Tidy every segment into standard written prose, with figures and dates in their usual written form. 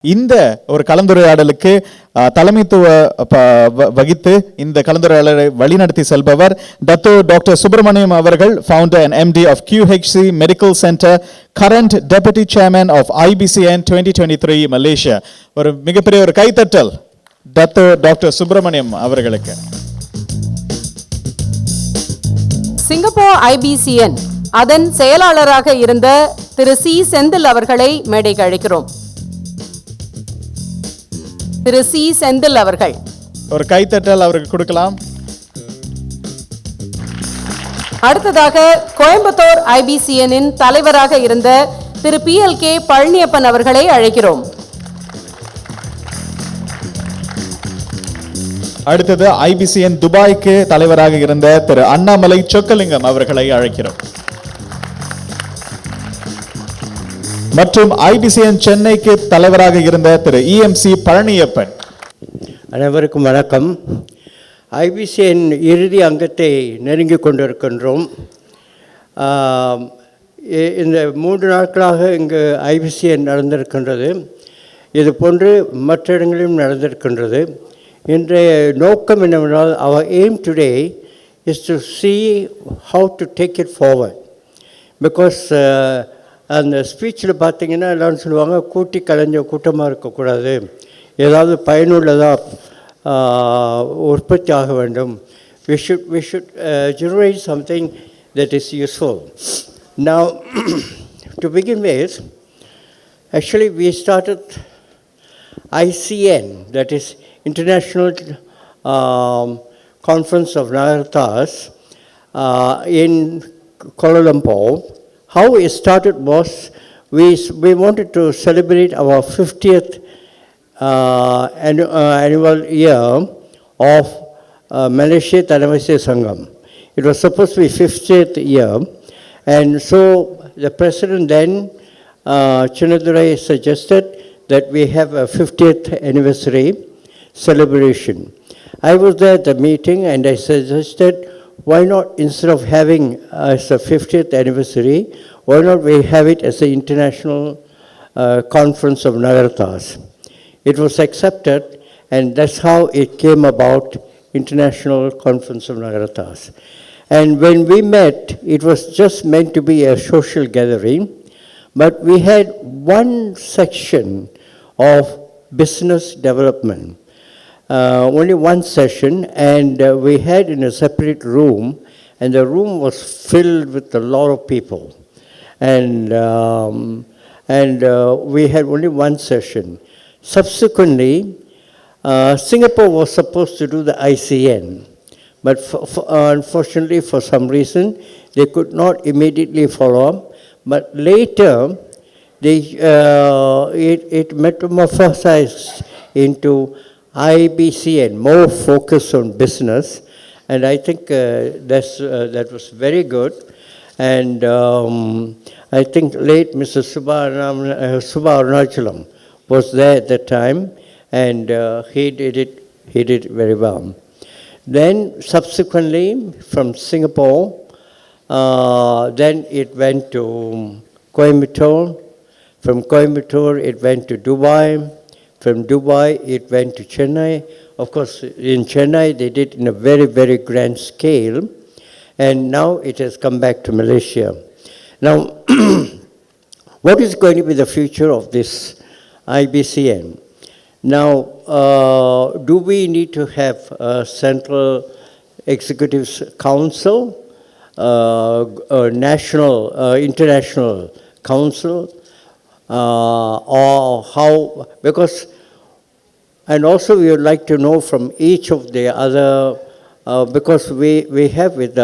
இந்த ஒரு கலந்துரையாடலுக்கு தலைமைத்துவ வகித்து இந்த கலந்துரையாடலை வழிநடத்தி செல்பவர் டாக்டர் சுப்பிரமணியம் அவர்கள், founder and MD of QHC Medical Center, current Deputy Chairman of IBCN 2023 Malaysia. ஒரு மிகப்பெரிய ஒரு கைத்தட்டல் டாக்டர் சுப்பிரமணியம் அவர்களுக்கு. சிங்கப்பூர் IBCN அதன் செயலாளராக இருந்த திரு செந்தில் அவர்களை மேடைக்கு அழைக்கிறோம். திரு செந்தில் அவர்கள் ஒரு கைத்தட்டல் அவருக்கு கொடுக்கலாம். அடுத்ததாக கோயம்புத்தூர் IBCN இன் தலைவராக இருந்த திரு PLK பழனியப்பன் அவர்களை அழைக்கிறோம். அடுத்தது IBCN துபாய்க்கு தலைவராக இருந்த திரு அண்ணாமலை சொக்கலிங்கம் அவர்களை அழைக்கிறோம். மற்றும் IBCN சென்னைக்கு தலைவராக இருந்த திரு EMC பழனியப்பன். அனைவருக்கும் வணக்கம். IBCN இறுதி அங்கத்தை நெருங்கி கொண்டிருக்கின்றோம். இந்த 3 நாட்களாக இங்கு IBCN நடந்திருக்கின்றது. இது போன்று மற்ற இடங்களிலும் நடந்திருக்கின்றது. இன்றைய நோக்கம் என்னவென்றால், our aim today is to see how to take it forward. Because அந்த ஸ்பீச்சில் பார்த்தீங்கன்னா எல்லாரும் சொல்லுவாங்க, கூட்டி கலைஞ்ச கூட்டமாக இருக்கக்கூடாது, ஏதாவது பயனுள்ளதாக உற்பத்தி ஆக வேண்டும். We should generate something that is useful. Now, to begin with, actually we started ICN, that is International Conference of Nagarathars in Kuala Lumpur. How it started was, we wanted to celebrate our 50th annual year of Malaysia Tanavasi Sangam. It was supposed to be 50th year, and so the president then, Chennai, suggested that we have a 50th anniversary celebration. I was there at the meeting and I suggested, why not, instead of having as a 50th anniversary, why not we have it as an international conference of Nagarathars? It was accepted, and that's how it came about, International Conference of Nagarathars. And when we met, it was just meant to be a social gathering, but we had one section of business development. Only one session, and we had in a separate room, and the room was filled with a lot of people, and we had only one session. Subsequently, Singapore was supposed to do the ICN, but unfortunately for some reason they could not immediately follow up, but later it metamorphosized into IBCN, more focus on business, and I think that was very good. And I think late Mr. Subramaniam was there at that time, and he did it very well. Then subsequently from Singapore, then it went to Coimbatore. From Coimbatore it went to Dubai. From Dubai, it went to Chennai. Of course, in Chennai, they did in a very, very grand scale. And now it has come back to Malaysia. Now, what is going to be the future of this IBCN? Now, do we need to have a Central Executive Council, national, international council? Or how, because, and also we would like to know from each of the other, because we have with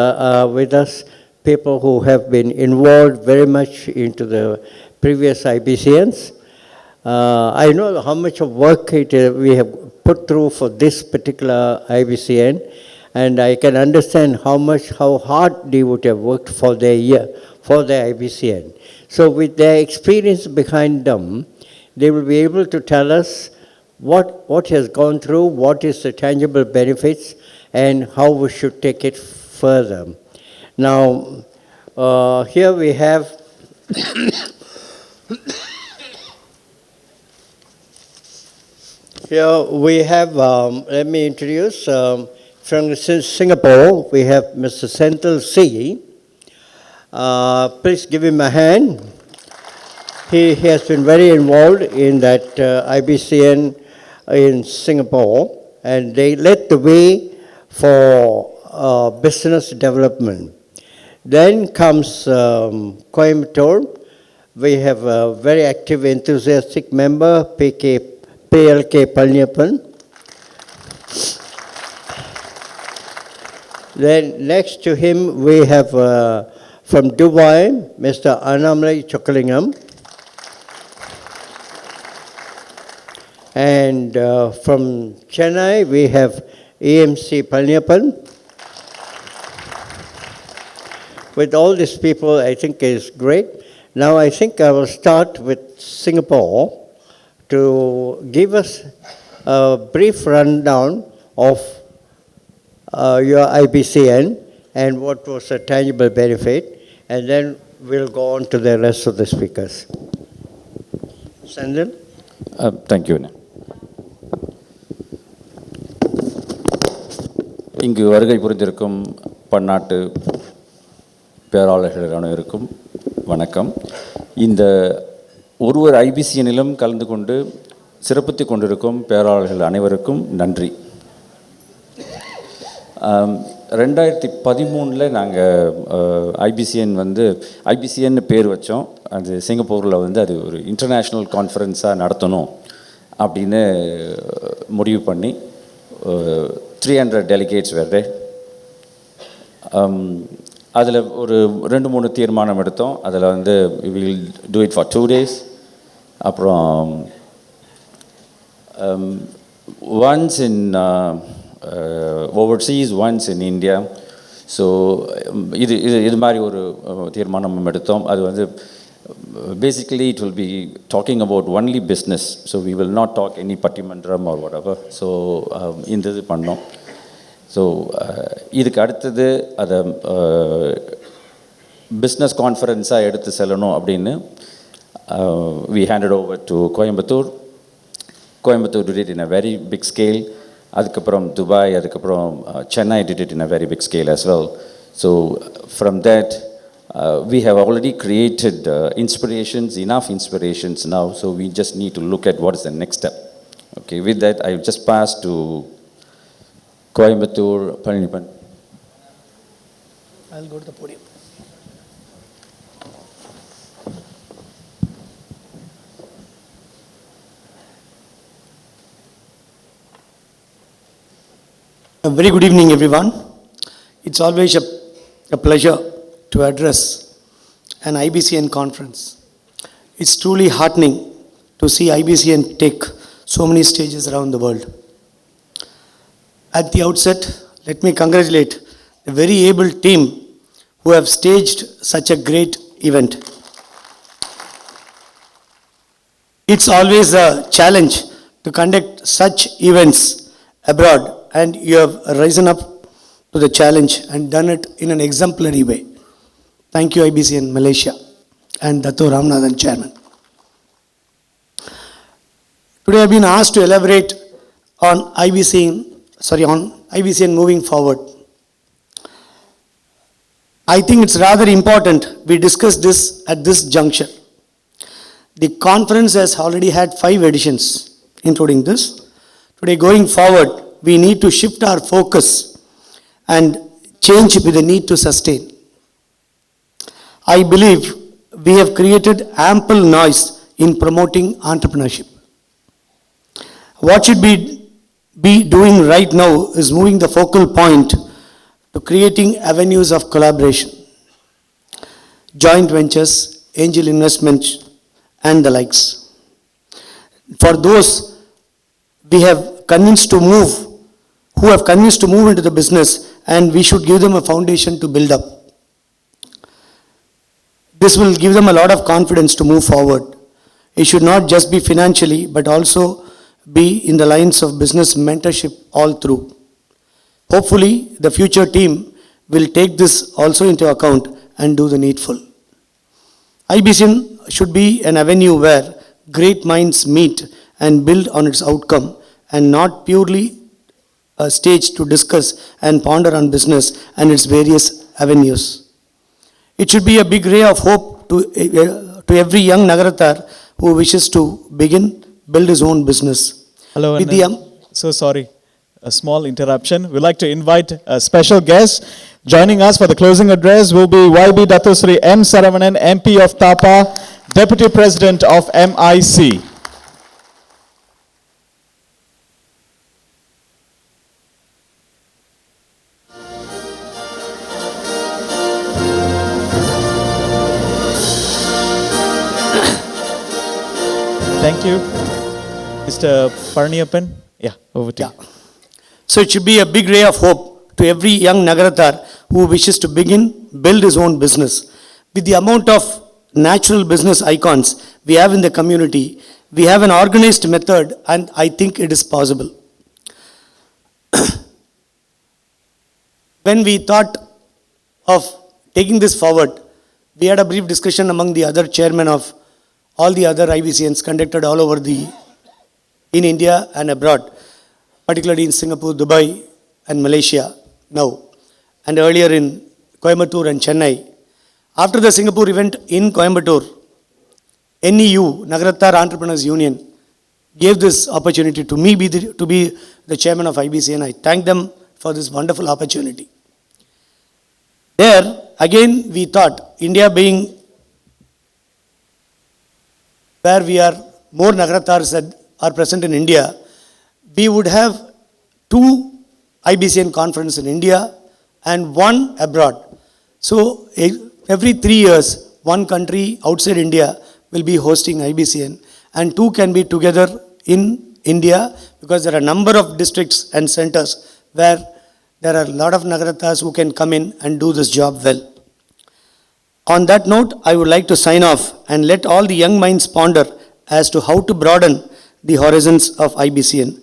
us people who have been involved very much into the previous IBCNs. I know how much of work we have put through for this particular IBCN, and I can understand how hard they would have worked for the IBCN. So with their experience behind them, they will be able to tell us what has gone through, what is the tangible benefits, and how we should take it further. Now, here we have Here we have, let me introduce, from Singapore, we have Mr. Senthil C. Please give him a hand. He has been very involved in that IBCN in Singapore, and they led the way for business development. Then comes Coimbatore. We have a very active, enthusiastic member, PLK Palaniappan. Then next to him, we have from Dubai, Mr. Annamalai Chockalingam. And from Chennai, we have EMC Palaniappan. With all these people, I think is great. Now I think I will start with Singapore to give us a brief rundown of your IBCN and what was a tangible benefit, and then we'll go on to the rest of the speakers. Senthil? Thank you. இங்கு வருகை புரிந்திருக்கும் பன்னாட்டு பேராளர்கள் அனைவருக்கும் வணக்கம். இந்த ஒருவர் ஐபிசிஎனிலும் கலந்து கொண்டு சிறப்பித்துக் கொண்டிருக்கும் பேராளர்கள் அனைவருக்கும் நன்றி. 2013 நாங்கள் ஐபிசிஎன் பேர் வச்சோம். அது சிங்கப்பூரில் அது ஒரு இன்டர்நேஷ்னல் கான்ஃபரன்ஸாக நடத்தணும் அப்படின்னு முடிவு பண்ணி 300 delegates were there. அதில் ஒரு 2-3 தீர்மானம் எடுத்தோம். அதில் we will do it for 2 days. அப்புறம் once in overseas, once in India. So இது மாதிரி ஒரு தீர்மானம் எடுத்தோம். அது basically it will be talking about only business, so we will not talk any பட்டிமன்றம் or whatever. So இந்த இது பண்ணோம். ஸோ இதுக்கு அடுத்தது அதை பிஸ்னஸ் கான்ஃபரன்ஸாக எடுத்து செல்லணும் அப்படின்னு we handed over to Coimbatore. Coimbatore did it in a very big scale. அதுக்கப்புறம் துபாய், அதுக்கப்புறம் Chennai did it in a very big scale as well. So from that we have already created enough inspirations now, so we just need to look at what is the next step. Okay, with that I just pass to Coimbatore, Palaniappan. I'll go to the podium. A very good evening, everyone. It's always a pleasure to address an IBCN conference. It's truly heartening to see IBCN take so many stages around the world. At the outset, let me congratulate the very able team who have staged such a great event. It's always a challenge to conduct such events abroad, and you have risen up to the challenge and done it in an exemplary way. Thank you, IBCN Malaysia and Datuk Ramanathan, Chairman. Today I have been asked to elaborate on IBCN moving forward. I think it's rather important we discuss this at this juncture. The conference has already had 5 editions, including this. Today, going forward, we need to shift our focus and change with the need to sustain. I believe we have created ample noise in promoting entrepreneurship. What should we be doing right now is moving the focal point to creating avenues of collaboration, joint ventures, angel investments, and the likes. For those we have convinced to move, who have convinced to move into the business, and we should give them a foundation to build up. This will give them a lot of confidence to move forward. It should not just be financially, but also be in the lines of business mentorship all through. Hopefully, the future team will take this also into account and do the needful. IBCN should be an avenue where great minds meet and build on its outcome and not purely a stage to discuss and ponder on business and its various avenues. It should be a big ray of hope to every young Nagarathar who wishes to build his own business. Hello, With Anand. So sorry, a small interruption. We'd like to invite a special guest. Joining us for the closing address will be YB Datuk Sri M. Saravanan, MP of Tapa, Deputy President of MIC. Thank you. Mr. Palaniappan, yeah, over to you. So it should be a big ray of hope to every young Nagarathar who wishes to build his own business. With the amount of natural business icons we have in the community, we have an organized method, and I think it is possible. When we thought of taking this forward, we had a brief discussion among the other chairmen of all the other IBCNs conducted all over in India and abroad, particularly in Singapore, Dubai and Malaysia now, and earlier in Coimbatore and Chennai. After the Singapore event in Coimbatore, NEU, Nagarathar Entrepreneurs Union, gave this opportunity to me to be the chairman of IBCN. I thank them for this wonderful opportunity. There, again, we thought, India being where we are more Nagarathars that are present in India, we would have 2 IBCN conferences in India and 1 abroad. So every 3 years, 1 country outside India will be hosting IBCN, and 2 can be together in India, because there are a number of districts and centers where there are a lot of Nagarathars who can come in and do this job well. On that note, I would like to sign off and let all the young minds ponder as to how to broaden the horizons of IBCN.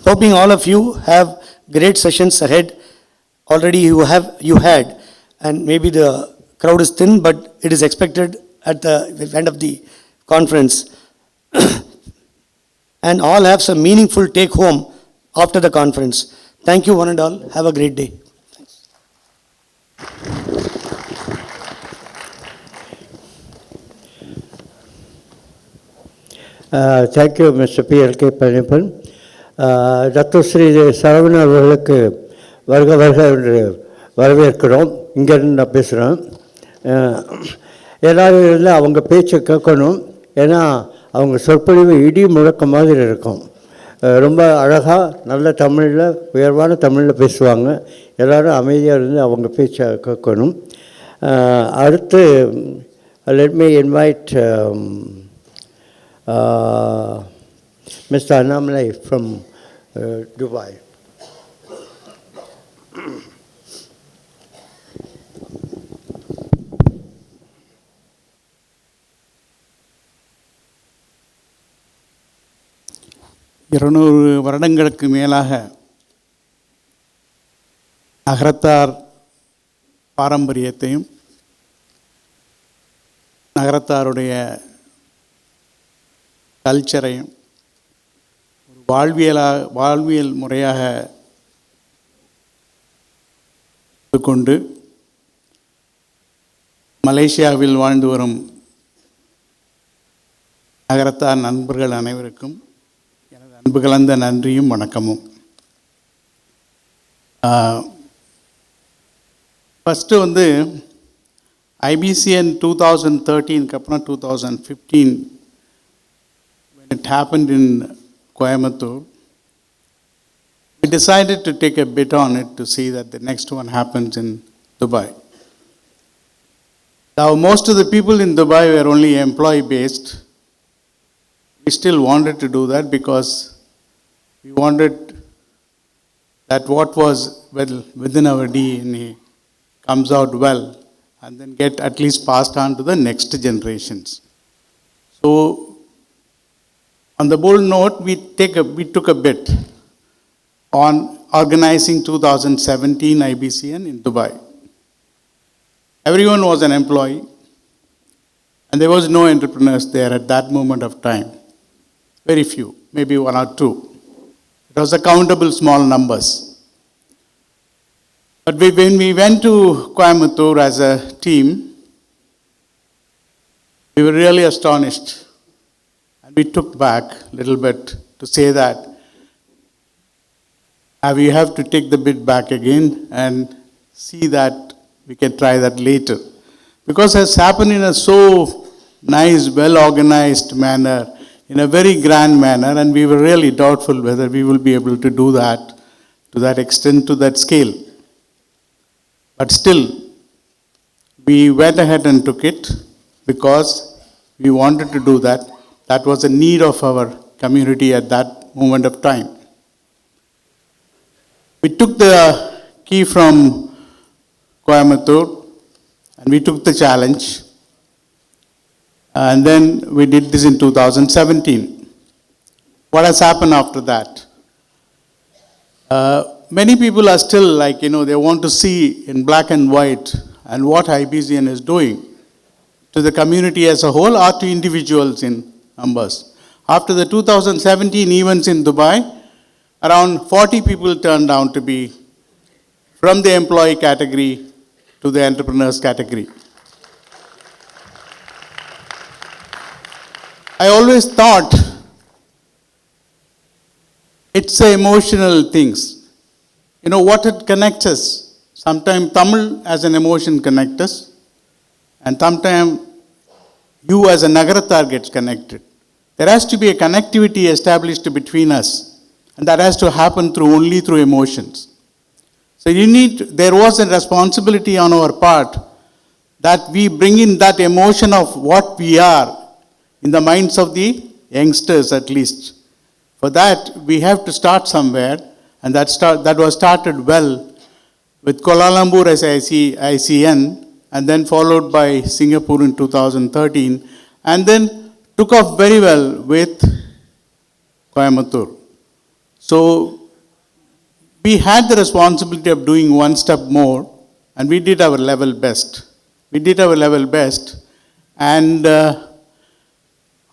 Hoping all of you have great sessions ahead. Already you had, and maybe the crowd is thin, but it is expected at the end of the conference. And all have some meaningful take home after the conference. Thank you one and all. Have a great day. Thank you, Mr. PLK Palaniappan. Datuk Sri Saravanan அவர்களுக்கு வருக வருக என்று வரவேற்கிறோம். இங்கேருந்து நான் பேசுகிறேன். எல்லாரும் இருந்து அவங்க பேச்சை கேட்கணும். ஏன்னா அவங்க சொற்பொழிவு இடி முழக்க மாதிரி இருக்கும். ரொம்ப அழகாக நல்ல தமிழில் உயர்வான தமிழில் பேசுவாங்க. எல்லோரும் அமைதியாக இருந்து அவங்க பேச்சை கேட்கணும். அடுத்து let me invite Mr. Annamalai from Dubai. வருடங்களுக்கு மேலாக நகரத்தார் பாரம்பரியத்தையும் நகரத்தாருடைய கல்ச்சரையும் ஒரு வாழ்வியல் முறையாக கொண்டு மலேசியாவில் வாழ்ந்து வரும் நகரத்தார் நண்பர்கள் அனைவருக்கும் எனது அன்பு கலந்த நன்றியும் வணக்கமும். ஃபஸ்ட்டு IBCN 2013 அப்புறம் 2015 when it happened in Coimbatore, we decided to take a bit on it to see that the next one happens in Dubai. Now most of the people in Dubai were only employee based. We still wanted to do that because we wanted that what was well within our DNA comes out well and then get at least passed on to the next generations. So on the bold note, we took a bit on organizing 2017 IBCN in Dubai. Everyone was an employee and there was no entrepreneurs there at that moment of time. Very few, maybe 1 or 2. was a countable small numbers. But when we went to Coimbatore as a team, we were really astonished. And we took back a little bit to say that we have to take the bid back again and see that we can try that later. Because it has happened in a so nice, well-organized manner, in a very grand manner, and we were really doubtful whether we will be able to do that to that extent, to that scale. But still, we went ahead and took it because we wanted to do that. That was a need of our community at that moment of time. We took the key from Coimbatore and we took the challenge. And then we did this in 2017. What has happened after that? Many people are still like, they want to see in black and white and what IBCN is doing to the community as a whole or to individuals in numbers. After the 2017 events in Dubai, around 40 people turned out to be from the employee category to the entrepreneurs category. I always thought it's emotional things. What it connects us. Sometimes Tamil as an emotion connects us, and sometimes you as a Nagarathar gets connected. There has to be a connectivity established between us, and that has to happen only through emotions. So there was a responsibility on our part that we bring in that emotion of what we are in the minds of the youngsters at least. For that, we have to start somewhere, and that was started well with Kuala Lumpur as ICN, and then followed by Singapore in 2013, and then took off very well with Coimbatore. So we had the responsibility of doing one step more, and we did our level best. And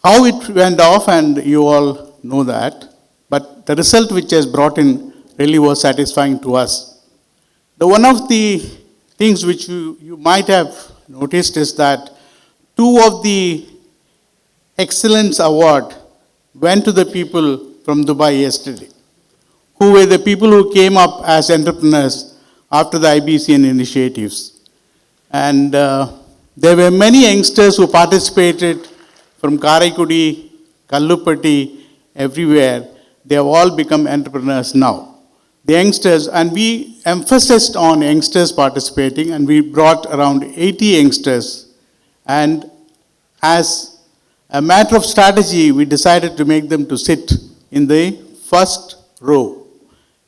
how it went off, and you all know that, but the result which has brought in really was satisfying to us. One of the things which you might have noticed is that 2 of the Excellence Award went to the people from Dubai yesterday, who were the people who came up as entrepreneurs after the IBCN initiatives. And there were many youngsters who participated from Karaikudi, Kallupatti, everywhere. They have all become entrepreneurs now. The youngsters, and we emphasized on youngsters participating, and we brought around 80 youngsters. And as a matter of strategy, we decided to make them to sit in the first row.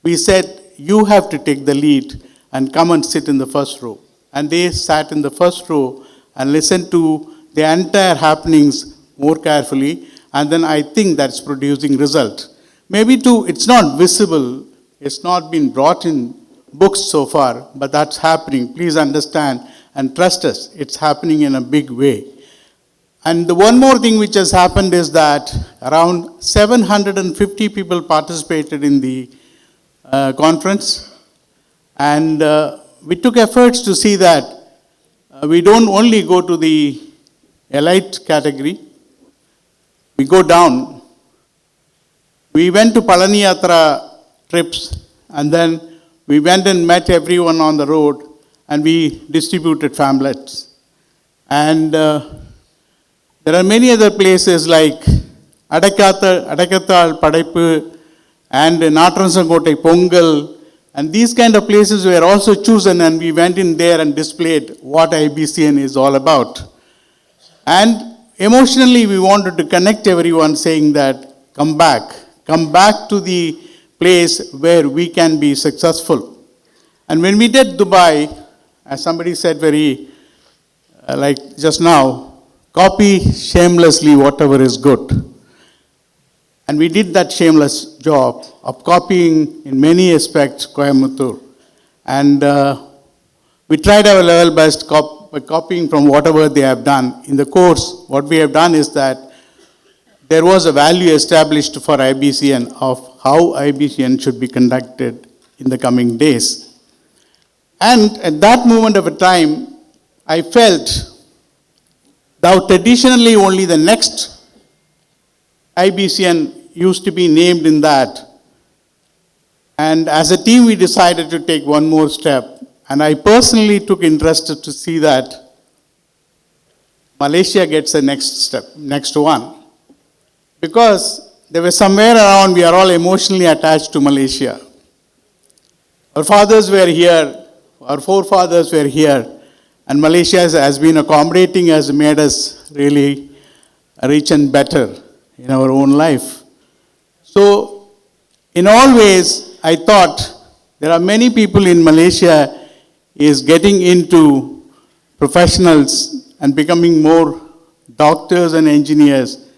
We said, you have to take the lead and come and sit in the first row. And they sat in the first row and listened to the entire happenings more carefully, and then I think that's producing result. Maybe too, it's not visible, it's not been brought in books so far, but that's happening. Please understand and trust us, it's happening in a big way. And the one more thing which has happened is that around 750 people participated in the conference, and we took efforts to see that we don't only go to the elite category, we go down. We went to Palaniappan trips, and then we went and met everyone on the road, and we distributed pamphlets. And there are many other places like Adakathal Padaipu and Natransankotai Pongal, and these kind of places were also chosen, and we went in there and displayed what IBCN is all about. And emotionally, we wanted to connect everyone, saying that come back to the place where we can be successful. And when we did Dubai, as somebody said very, like just now, copy shamelessly whatever is good. And we did that shameless job of copying in many aspects Coimbatore. And we tried our level best by copying from whatever they have done. In the course, what we have done is that there was a value established for IBCN of how IBCN should be conducted in the coming days. And at that moment of a time, I felt now traditionally only the next IBCN used to be named in that. And as a team, we decided to take one more step. And I personally took interest to see that Malaysia gets the next step, next one. Because there was somewhere around, we are all emotionally attached to Malaysia. Our fathers were here, our forefathers were here, and Malaysia has been accommodating, has made us really rich and better in our own life. So, in all ways, I thought there are many people in Malaysia is getting into professionals and becoming more doctors and engineers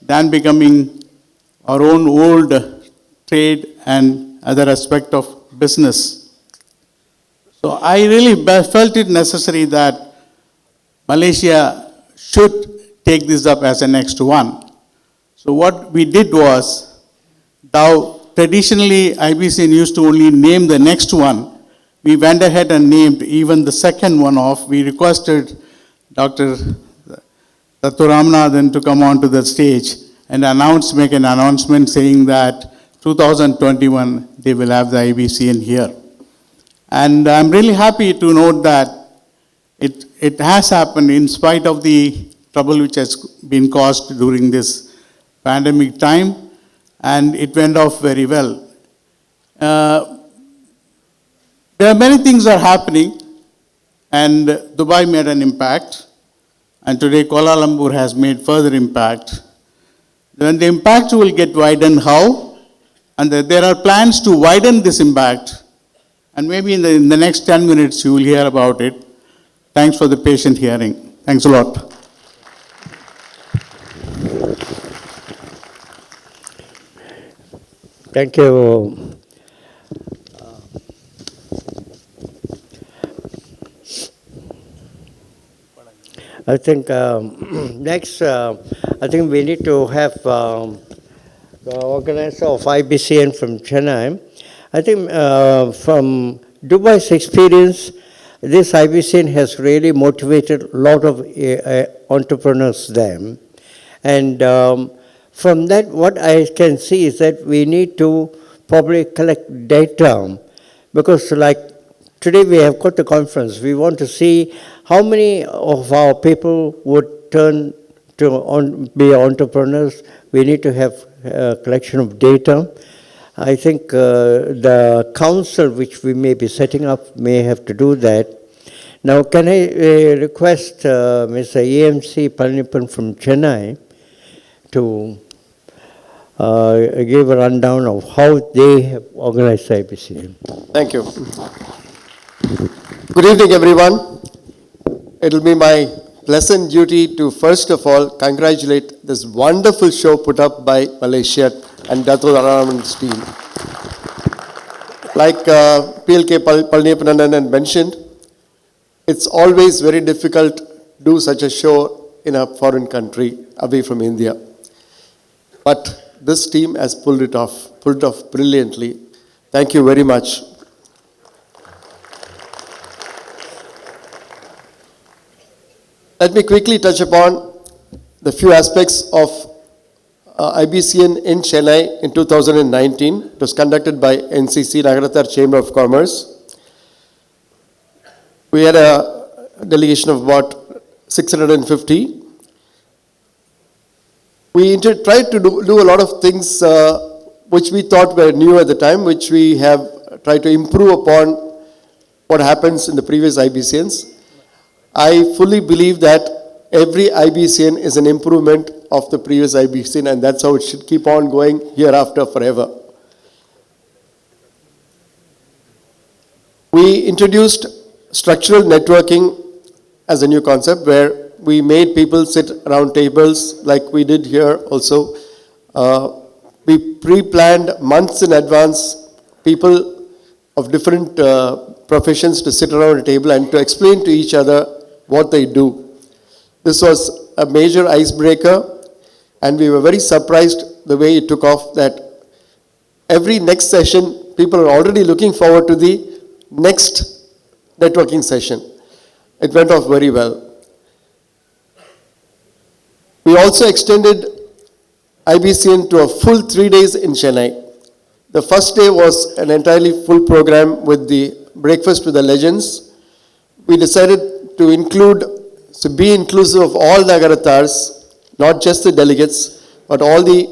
than becoming our own old trade and other aspect of business. So I really felt it necessary that Malaysia should take this up as a next one. So what we did was, now traditionally IBCN used to only name the next one. We went ahead and named even the second one off. We requested Dr. Datuk Ramanathan to come onto the stage and make an announcement saying that 2021 they will have the IBCN here. And I'm really happy to note that it has happened in spite of the trouble which has been caused during this pandemic time, and it went off very well. There are many things are happening, and Dubai made an impact, and today Kuala Lumpur has made further impact. Then the impact will get widened, how? And there are plans to widen this impact, and maybe in the next 10 minutes you will hear about it. Thanks for the patient hearing. Thanks a lot. Thank you. I think next, I think we need to have the organizer of IBCN from Chennai. I think from Dubai's experience, this IBCN has really motivated a lot of entrepreneurs there. And from that, what I can see is that we need to probably collect data, because like today we have got the conference, we want to see how many of our people would turn to be entrepreneurs. We need to have a collection of data. I think the council which we may be setting up may have to do that. Now, can I request Mr. EMC Palaniappan from Chennai to give a rundown of how they have organized IBCN. Thank you. Good evening, everyone. It will be my pleasant duty to first of all congratulate this wonderful show put up by Malaysia and Datuk Ramanathan's team. Like PLK Palaniappan had mentioned, it's always very difficult to do such a show in a foreign country away from India. But this team has pulled it off brilliantly. Thank you very much. Let me quickly touch upon the few aspects of IBCN in Chennai in 2019. It was conducted by NCC, Nagarathars Chamber of Commerce. We had a delegation of about 650. We tried to do a lot of things which we thought were new at the time, which we have tried to improve upon what happens in the previous IBCNs. I fully believe that every IBCN is an improvement of the previous IBCN, and that's how it should keep on going hereafter forever. We introduced structural networking as a new concept where we made people sit around tables like we did here also. We pre-planned months in advance people of different professions to sit around a table and to explain to each other what they do. This was a major icebreaker, and we were very surprised the way it took off, that every next session, people are already looking forward to the next networking session. It went off very well. We also extended IBCN to a full 3 days in Chennai. The first day was an entirely full program with the breakfast with the legends. We decided to be inclusive of all Nagarathars, not just the delegates, but all the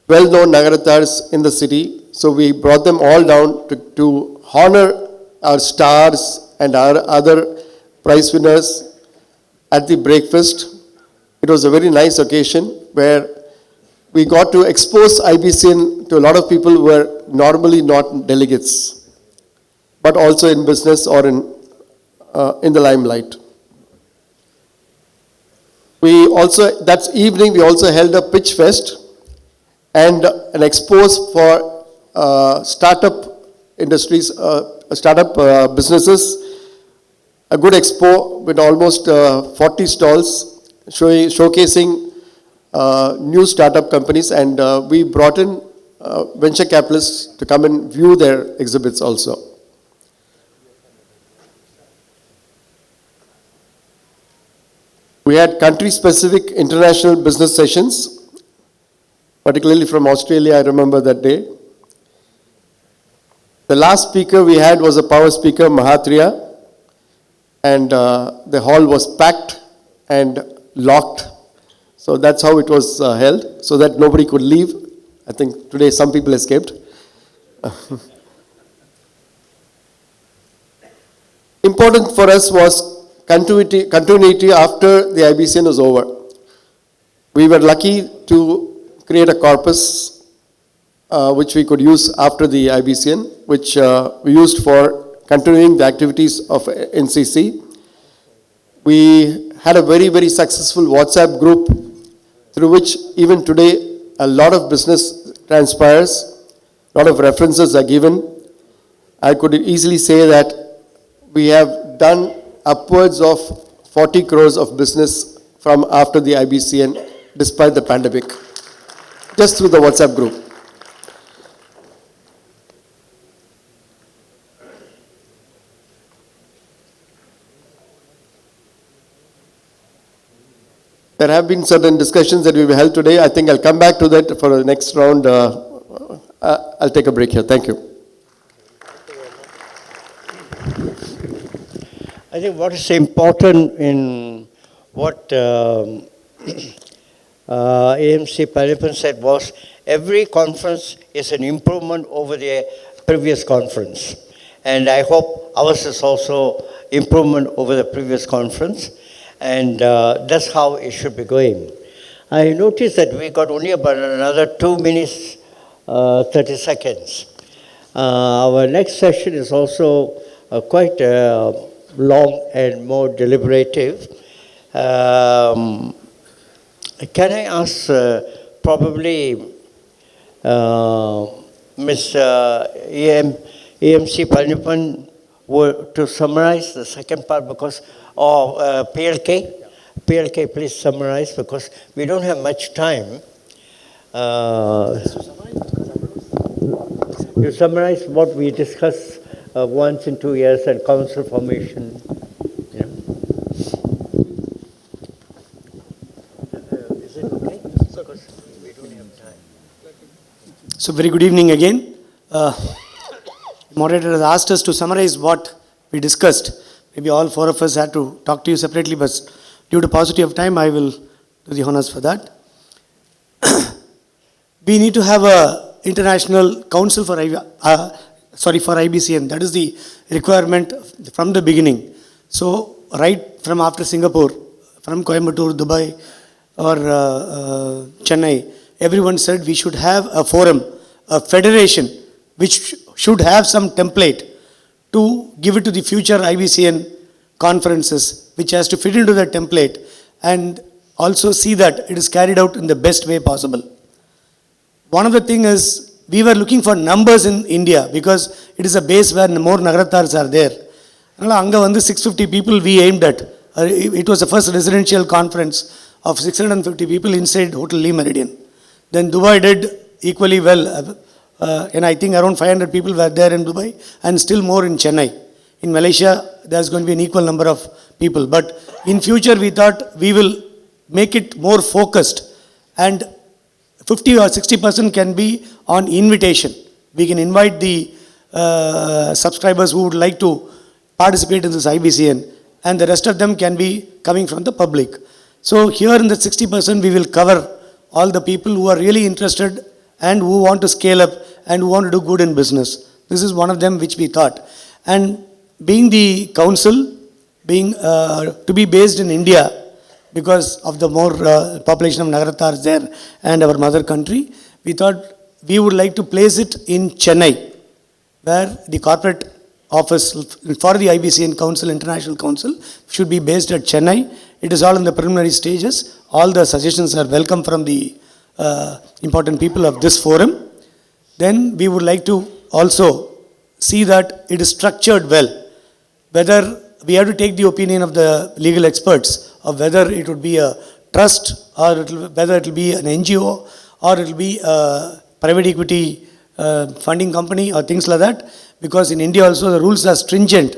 well-known Nagarathars in the city. So we brought them all down to honor our stars and our other prize winners at the breakfast. It was a very nice occasion where we got to expose IBCN to a lot of people who were normally not delegates, but also in business or in the limelight. That evening, we also held a pitch fest and an expose for startup industries, startup businesses. A good expo with almost 40 stalls showcasing new startup companies, and we brought in venture capitalists to come and view their exhibits also. We had country-specific international business sessions, particularly from Australia. I remember that day. The last speaker we had was a power speaker, Mahathria, and the hall was packed and locked. So that's how it was held, so that nobody could leave. I think today some people escaped. Important for us was continuity after the IBCN was over. We were lucky to create a corpus which we could use after the IBCN, which we used for continuing the activities of NCC. We had a very, very successful WhatsApp group through which even today a lot of business transpires, a lot of references are given. I could easily say that we have done upwards of 40 crores of business from after the IBCN, despite the pandemic, just through the WhatsApp group. There have been certain discussions that we will held today. I think I'll come back to that for the next round. I'll take a break here. Thank you. I think what is important in what AMC Palaniappan said was every conference is an improvement over the previous conference. And I hope ours is also improvement over the previous conference. And that's how it should be going. I noticed that we got only about another 2 minutes, 30 seconds. Our next session is also quite long and more deliberative. Can I ask probably Ms. AMC Palaniappan to summarize the second part because, PLK, please summarize because we don't have much time. You summarize what we discussed once in 2 years and council formation. Yeah. Is it okay? Because we don't have time. So very good evening again. Moderator has asked us to summarize what we discussed. Maybe all four of us had to talk to you separately, but due to paucity of time, I will do the honors for that. We need to have a international council for IBCN. That is the requirement from the beginning. So right from after Singapore, from Coimbatore, Dubai, or Chennai, everyone said we should have a forum, a federation, which should have some template to give it to the future IBCN conferences, which has to fit into that template and also see that it is carried out in the best way possible. One of the things is we were looking for numbers in India because it is a base where more Nagarathars are there. Anga vandu 650 people we aimed at. It was the first residential conference of 650 people inside Hotel Lee Meridian. Then Dubai did equally well. and I think around 500 people were there in Dubai, and still more in Chennai. In Malaysia, there's going to be an equal number of people. But in future, we thought we will make it more focused, and 50 or 60% can be on invitation. We can invite the subscribers who would like to participate in this IBCN, and the rest of them can be coming from the public. So here in the 60%, we will cover all the people who are really interested and who want to scale up and who want to do good in business. This is one of them which we thought. And being the council, being to be based in India, because of the more population of Nagarathars there and our mother country, we thought we would like to place it in Chennai, where the corporate office for the IBCN Council, International Council, should be based at Chennai. It is all in the preliminary stages. All the suggestions are welcome from the important people of this forum. Then we would like to also see that it is structured well. Whether we have to take the opinion of the legal experts of whether it would be a trust or whether it will be an NGO or it will be a private equity funding company or things like that. Because in India also the rules are stringent.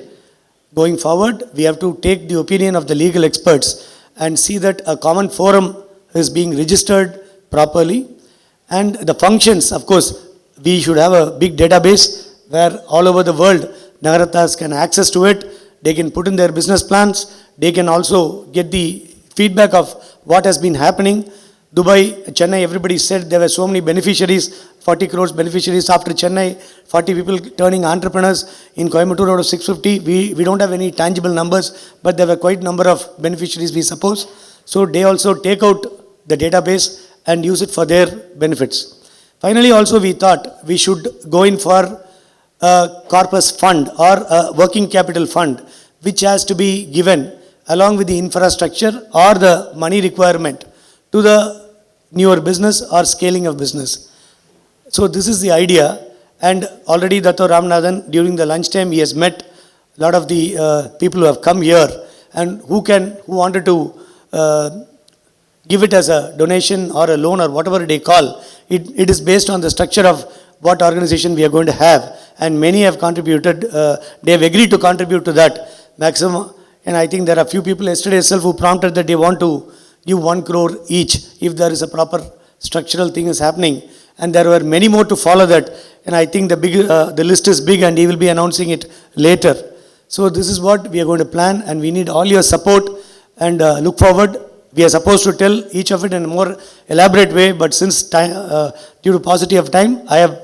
Going forward, we have to take the opinion of the legal experts and see that a common forum is being registered properly. And the functions, of course, we should have a big database where all over the world Nagarathars can access to it. They can put in their business plans. They can also get the feedback of what has been happening. Dubai, Chennai, everybody said there were so many beneficiaries, 40 crores beneficiaries after Chennai, 40 people turning entrepreneurs. In Coimbatore out of 650, we don't have any tangible numbers, but there were quite a number of beneficiaries, we suppose. So they also take out the database and use it for their benefits. Finally, also we thought we should go in for a corpus fund or a working capital fund, which has to be given along with the infrastructure or the money requirement to the newer business or scaling of business. So this is the idea, and already Dato Ramanathan during the lunchtime he has met a lot of the people who have come here and who wanted to give it as a donation or a loan or whatever they call. It is based on the structure of what organization we are going to have, and many have contributed, they have agreed to contribute to that maximum, and I think there are a few people yesterday itself who prompted that they want to give 1 crore each if there is a proper structural thing is happening, and there were many more to follow that, and I think the list is big and he will be announcing it later. So this is what we are going to plan, and we need all your support and look forward. We are supposed to tell each of it in a more elaborate way, but since time, due to paucity of time, I have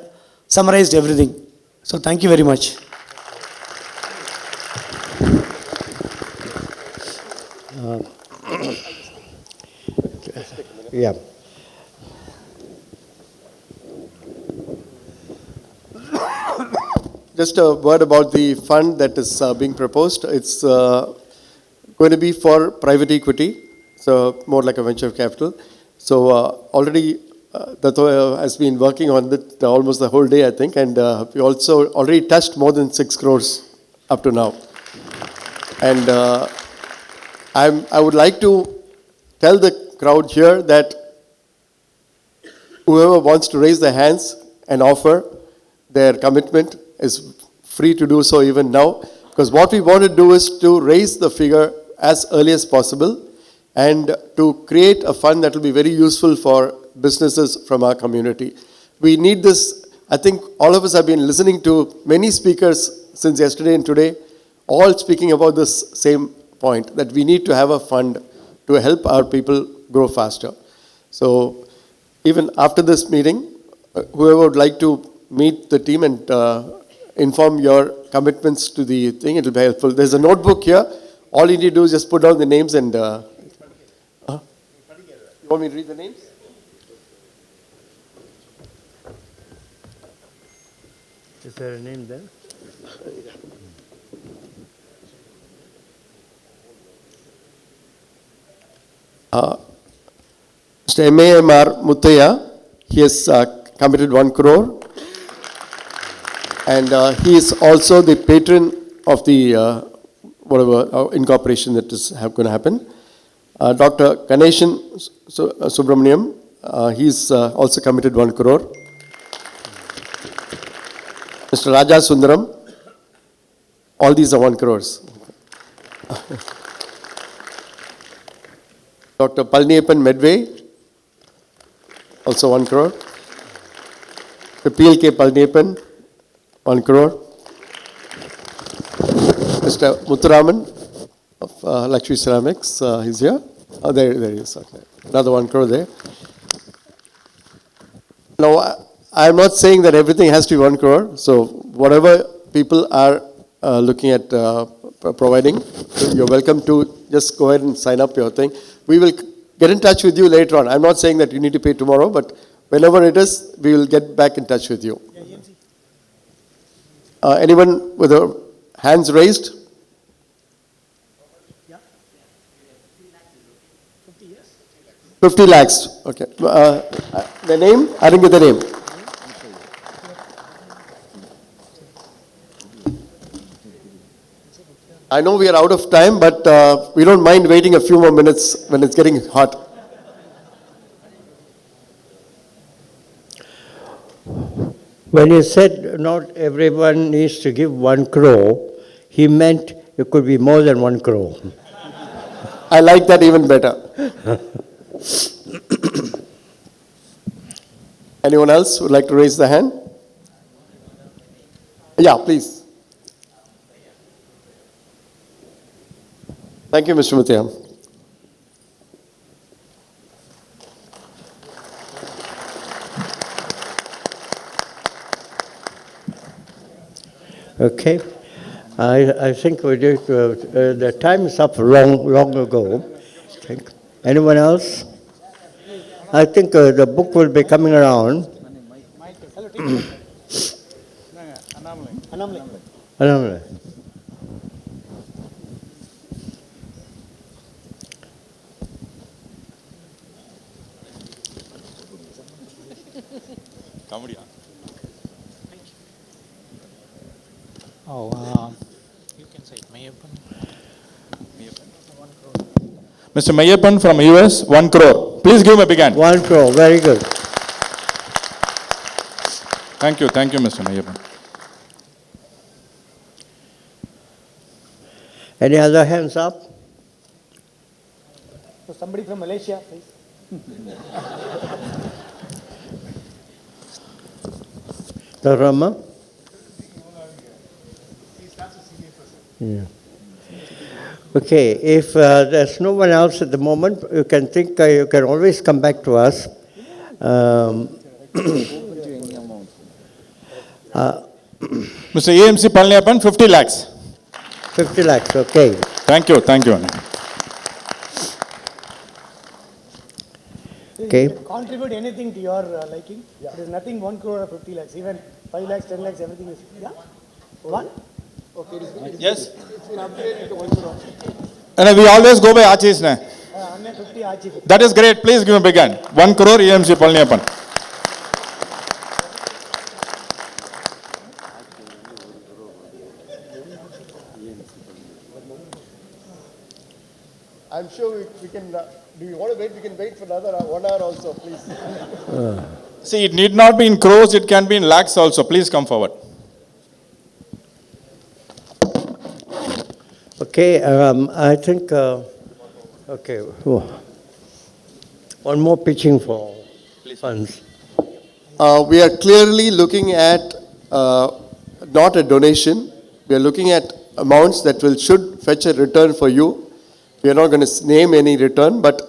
summarized everything. So thank you very much. Yeah. Just a word about the fund that is being proposed. It's going to be for private equity, so more like a venture capital. So already Dato has been working on it almost the whole day, I think, and we also already touched more than 6 crores up to now. And I would like to tell the crowd here that whoever wants to raise their hands and offer their commitment is free to do so even now, because what we want to do is to raise the figure as early as possible and to create a fund that will be very useful for businesses from our community. We need this. I think all of us have been listening to many speakers since yesterday and today, all speaking about this same point, that we need to have a fund to help our people grow faster. So even after this meeting, whoever would like to meet the team and inform your commitments to the thing, it will be helpful. There's a notebook here. All you need to do is just put down the names and... You want me to read the names? Is there a name there? Mr. M.A.M.R. Muttaya, he has committed 1 crore. And he is also the patron of the incorporation that is going to happen. Dr. Ganeshan Subramaniam, he's also committed 1 crore. Mr. Raja Sundaram, all these are 1 crores. Dr. Palaniappan Medway, also 1 crore. The PLK Palaniappan, 1 crore. Mr. Muthuraman of Lakshmi Ceramics, he's here. Oh, there he is. Okay. Another 1 crore there. Now, I'm not saying that everything has to be 1 crore. So, whatever people are looking at providing, you're welcome to just go ahead and sign up your thing. We will get in touch with you later on. I'm not saying that you need to pay tomorrow, but whenever it is, we will get back in touch with you. Anyone with their hands raised? 50 lakhs. Okay. The name? I didn't get the name. I know we are out of time, but we don't mind waiting a few more minutes when it's getting hot. When he said not everyone needs to give 1 crore, he meant it could be more than 1 crore. I like that even better. Anyone else would like to raise the hand? Yeah, please. Thank you, Mr. Muthiyam. Okay. I think we did, the time is up long ago. Anyone else? I think the book will be coming around. Annamalai. You can say Mayappan. Mr. Mayappan from US, 1 crore. Please give him a big hand. 1 crore, very good. Thank you, Mr. Mayappan. Any other hands up? So somebody from Malaysia, please. Rama? Yeah. Okay, if there's no one else at the moment, you can think, you can always come back to us. Mr. AMC Palaniappan, 50 lakhs. 50 lakhs, okay. Thank you. Okay. You can contribute anything to your liking. There is nothing 1 crore or 50 lakhs. Even 5 lakhs, 10 lakhs, everything is. Yeah? 1? Yes. And we always go by Achis. 50 Achi. That is great. Please give him a big hand. 1 crore AMC Palaniappan. I'm sure we can, do you want to wait? We can wait for another 1 hour also, please. See, it need not be in crores, it can be in lakhs also. Please come forward. Okay, I think, okay, one more pitching for funds. We are clearly looking at not a donation. We are looking at amounts that should fetch a return for you. We are not going to name any return, but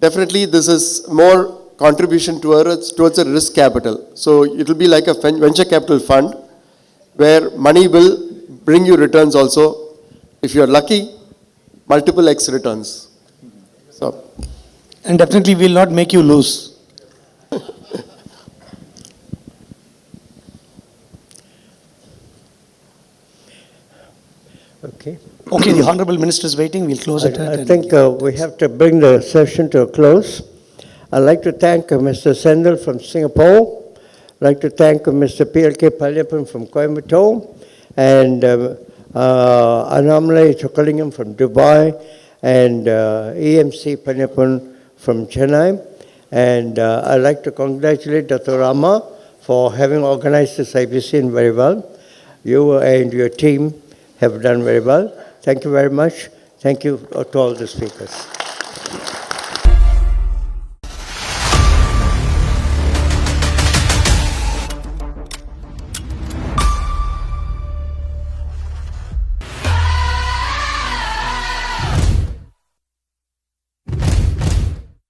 definitely this is more contribution towards a risk capital. So it will be like a venture capital fund where money will bring you returns also. If you are lucky, multiple X returns. So, And definitely will not make you lose. Okay. Okay, the Honorable Minister is waiting. We'll close it. I think we have to bring the session to a close. I'd like to thank Mr. Senthil from Singapore. I'd like to thank Mr. PLK Palaniappan from Coimbatore and Annamalai Chockalingam from Dubai and EMC Palaniappan from Chennai. And I'd like to congratulate Dr. Rama for having organized this IBCN very well. You and your team have done very well. Thank you very much. Thank you to all the speakers.